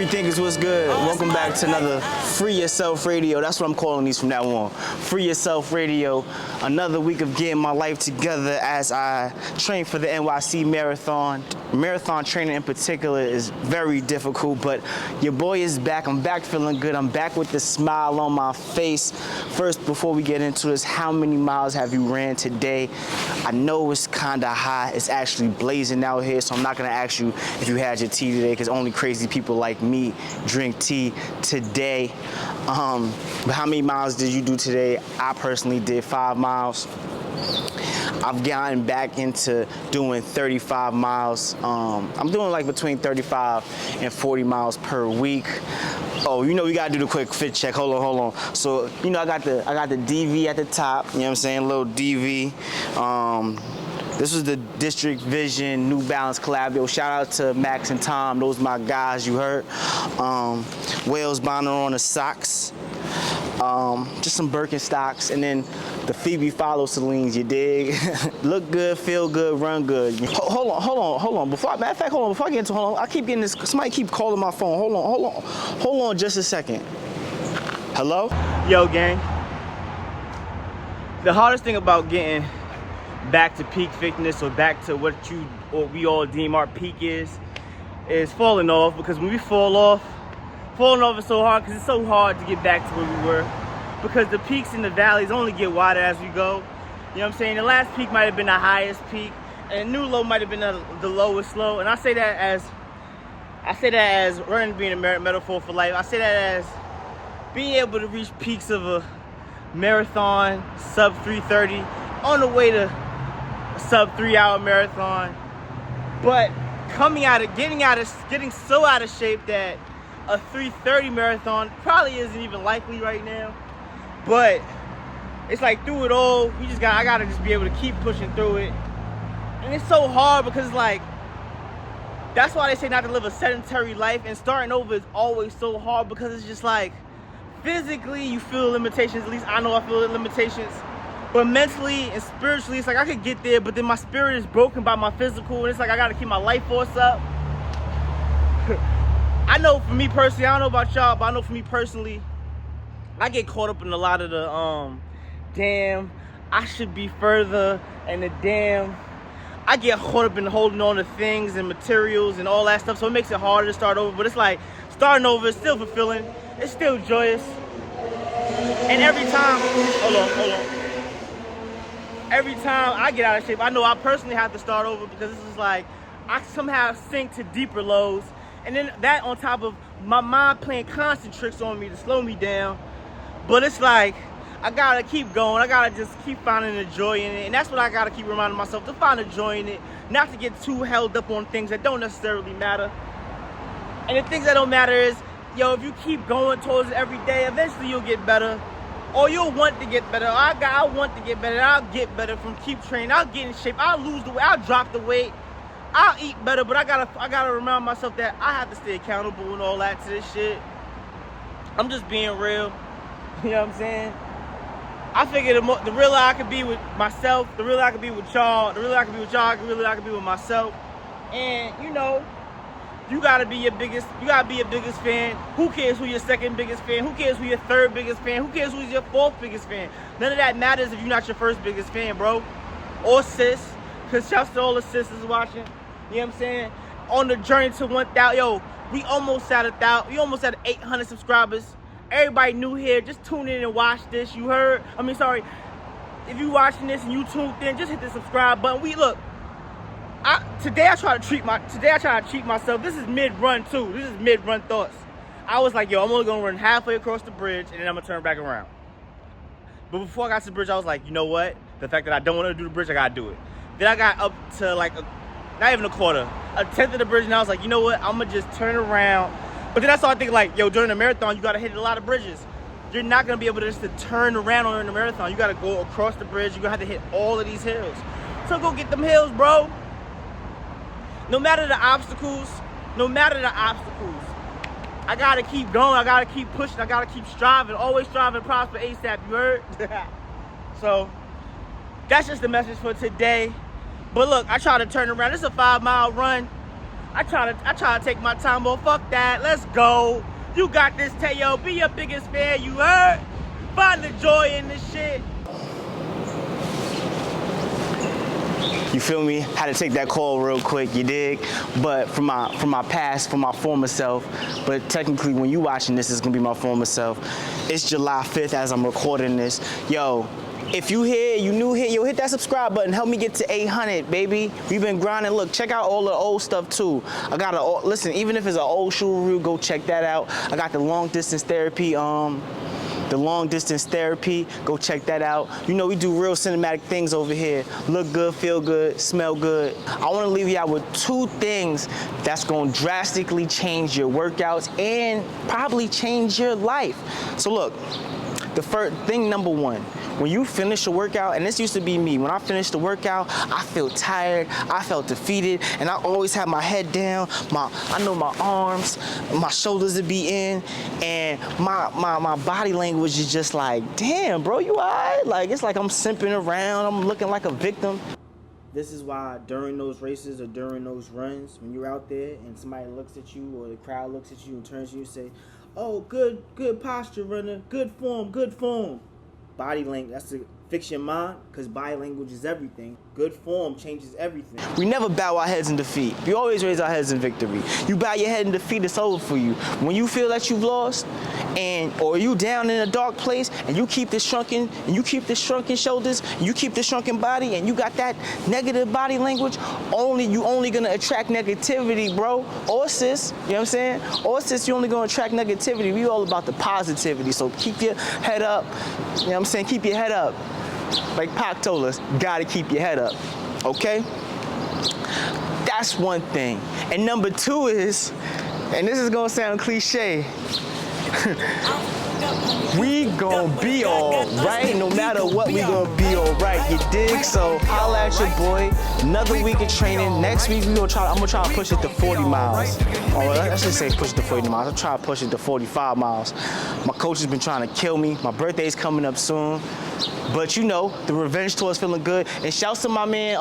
Free thinkers, what's good? Welcome back to another Free Yourself Radio. That's what I'm calling these from now on. Free Yourself Radio. Another week of getting my life together as I train for the NYC Marathon. Marathon training in particular is very difficult, but your boy is back. I'm back feeling good. I'm back with the smile on my face. First, before we get into this, how many miles have you ran today? I know it's kind of hot. It's actually blazing out here, so I'm not going to ask you if you had your tea today, because only crazy people like me drink tea today. But how many miles did you do today? I personally did 5 miles. I've gotten back into doing 35 miles. I'm doing like between 35 and 40 miles per week. Oh, you know, we gotta do the quick fit check. Hold on. So, you know, I got the DV at the top. You know what I'm saying? Little DV. This was the District Vision New Balance collab. Yo, shout out to Max and Tom. Those my guys, you heard. Wales Bonner on the socks. Just some Birkenstocks, and then the Phoebe Follow Celine's, you dig? Look good, feel good, run good. Hold on. Before I get into, I keep getting this, somebody keep calling my phone. Hold on just a second. Hello? Yo, gang. The hardest thing about getting back to peak fitness, or back to what we all deem our peak is falling off. Because when we falling off is so hard, because it's so hard to get back to where we were, because the peaks and the valleys only get wider as we go. You know what I'm saying? The last peak might have been the highest peak, and the new low might have been the lowest low. And I say that as running being a metaphor for life. I say that as being able to reach peaks of a marathon, sub 3:30, on the way to a sub 3-hour marathon, but getting so out of shape that a 3:30 marathon probably isn't even likely right now. But it's like, through it all, I gotta just be able to keep pushing through it. And it's so hard because, like, that's why they say not to live a sedentary life, and starting over is always so hard, because it's just like, physically you feel limitations. At least I know I feel the limitations. But mentally and spiritually, it's like I could get there, but then my spirit is broken by my physical, and it's like I gotta keep my life force up. I know for me personally, I don't know about y'all, but I know for me personally, I get caught up in a lot of the damn, I should be further, and the damn, I get caught up in holding on to things and materials and all that stuff, so it makes it harder to start over. But it's like, starting over is still fulfilling, it's still joyous. And every time, hold on. Every time I get out of shape, I know I personally have to start over, because this is like, I somehow sink to deeper lows. And then that on top of my mind playing constant tricks on me to slow me down. But it's like, I gotta keep going. I gotta just keep finding the joy in it. And that's what I gotta keep reminding myself, to find the joy in it. Not to get too held up on things that don't necessarily matter. And the things that don't matter is, if you keep going towards it every day, eventually you'll get better. Or you'll want to get better. I want to get better. I'll get better from keep training. I'll get in shape. I'll lose the weight. I'll drop the weight. I'll eat better, but I gotta remind myself that I have to stay accountable and all that to this shit. I'm just being real. You know what I'm saying? I figure the realer I could be with myself, the realer I could be with y'all, the realer I could be with y'all, the realer I could be with myself. And you gotta be your biggest fan. Who cares who your second biggest fan? Who cares who your third biggest fan? Who cares who's your fourth biggest fan? None of that matters if you're not your first biggest fan, bro. Or sis. Because shouts to all the sisters watching. You know what I'm saying? On the journey to 1,000. We almost at 1,000. We almost at 800 subscribers. Everybody new here, just tune in and watch this. You heard? If you watching this and you tuned in, just hit the subscribe button. Today I try to treat myself. This is mid-run too. This is mid-run thoughts. I was like, I'm only gonna run halfway across the bridge, and then I'm gonna turn back around. But before I got to the bridge, I was like, you know what? The fact that I don't want to do the bridge, I gotta do it. Then I got up to like not even a quarter, a tenth of the bridge, and I was like, you know what? I'm gonna just turn around. But then I started thinking, like, during the marathon, you gotta hit a lot of bridges. You're not gonna be able to just turn around during the marathon. You gotta go across the bridge. You're gonna have to hit all of these hills. So go get them hills, bro. No matter the obstacles, I gotta keep going. I gotta keep pushing. I gotta keep striving. Always striving, prosper, ASAP. You heard? So that's just the message for today. But look, I try to turn around. This is a 5-mile run. I try to take my time, but fuck that. Let's go. You got this, Teo. Be your biggest fan, you heard? Find the joy in this shit. You feel me? Had to take that call real quick, you dig? But from my past, from my former self, but technically when you watching this, it's gonna be my former self. It's July 5th as I'm recording this. Yo, if you here, you new here, yo, hit that subscribe button. Help me get to 800, baby. We've been grinding. Look, check out all the old stuff too. I got listen, even if it's an old shoe review, go check that out. I got the long distance therapy, go check that out. You know, we do real cinematic things over here. Look good, feel good, smell good. I wanna leave you out with 2 things that's gonna drastically change your workouts and probably change your life. So look, the first thing, number 1, when you finish a workout, and this used to be me, when I finished the workout, I feel tired, I felt defeated, and I always had my head down, I know my arms, my shoulders would be in, and my body language is just like, damn, bro, you all right? Like, it's like I'm simping around, I'm looking like a victim. This is why during those races or during those runs, when you're out there and somebody looks at you or the crowd looks at you and turns to you and say, oh, good posture, runner, good form. Body language, that's to fix your mind, because body language is everything. Good form changes everything. We never bow our heads in defeat. We always raise our heads in victory. You bow your head in defeat, it's over for you. When you feel that you've lost, or you down in a dark place, and you keep this shrunken shoulders, you keep this shrunken body, and you got that negative body language, you only gonna attract negativity, bro. Or sis, you know what I'm saying? Or sis, you only gonna attract negativity. We all about the positivity, so keep your head up. You know what I'm saying? Keep your head up. Like Pac told us, gotta keep your head up, okay? That's one thing. And number 2 is, and this is gonna sound cliche, we gonna be all right. No matter what, we gonna be all right. You dig? So holla at your boy. Another week of training. Next week I'm gonna try to push it to 40 miles. Or I should say push it to 40 miles. I'll try to push it to 45 miles. My coach has been trying to kill me. My birthday's coming up soon. But you know, the revenge tour is feeling good. And shouts to my man,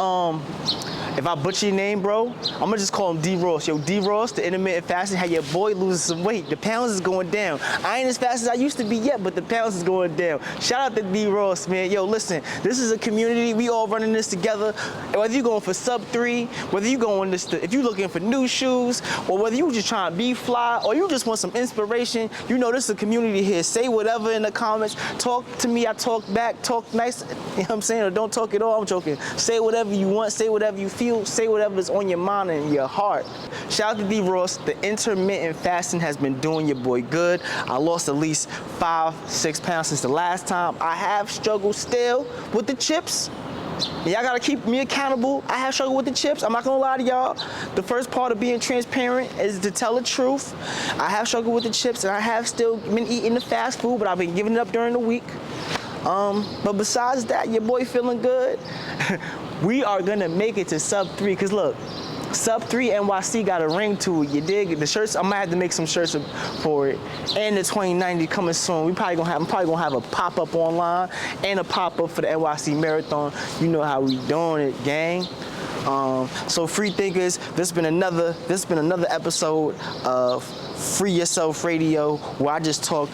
if I butcher your name, bro, I'm gonna just call him D Ross. Yo, D Ross, the intermittent fasting, had your boy losing some weight. The pounds is going down. I ain't as fast as I used to be yet, but the pounds is going down. Shout out to D Ross, man. Yo, listen, this is a community. We all running this together. And whether you're going for sub 3, whether you're going if you're looking for new shoes, or whether you just trying to be fly, or you just want some inspiration, you know this is a community here. Say whatever in the comments. Talk to me, I talk back. Talk nice, you know what I'm saying? Or don't talk at all, I'm joking. Say whatever you want, say whatever you feel. Say whatever's on your mind and your heart. Shout out to D Ross. The intermittent fasting has been doing your boy good. I lost at least 5-6 pounds since the last time. I have struggled still with the chips. Y'all gotta keep me accountable. I have struggled with the chips. I'm not gonna lie to y'all. The first part of being transparent is to tell the truth. I have struggled with the chips, and I have still been eating the fast food, but I've been giving it up during the week. But besides that, your boy feeling good. We are gonna make it to sub 3, cause look, sub 3 NYC got a ring to it, you dig? The shirts, I might have to make some shirts for it. And the 2090 coming soon. I'm probably gonna have a pop-up online and a pop-up for the NYC Marathon. You know how we doing it, gang. So free thinkers, this has been another episode of Free Yourself Radio, where I just talk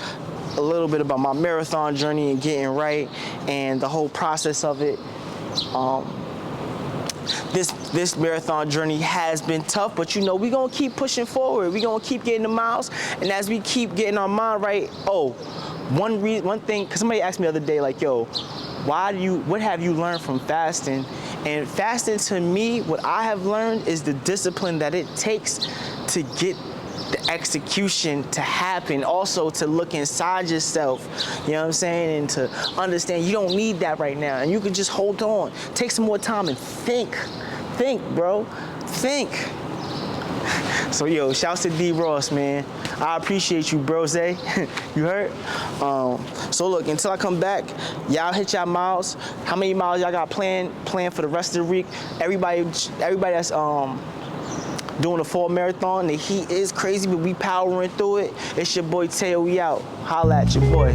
a little bit about my marathon journey and getting right and the whole process of it. This marathon journey has been tough, but you know, we're gonna keep pushing forward. We're gonna keep getting the miles, and as we keep getting our mind right, one thing, because somebody asked me the other day, like, yo, what have you learned from fasting? And fasting, to me, what I have learned is the discipline that it takes to get the execution to happen, also to look inside yourself, you know what I'm saying, and to understand you don't need that right now, and you can just hold on, take some more time and think, bro, think. So yo, shouts to D Ross, man. I appreciate you, brose. You heard? So look, until I come back, y'all hit y'all miles. How many miles y'all got planned for the rest of the week? Everybody that's doing a fall marathon, the heat is crazy, but we powering through it. It's your boy Teo, we out. Holla at your boy.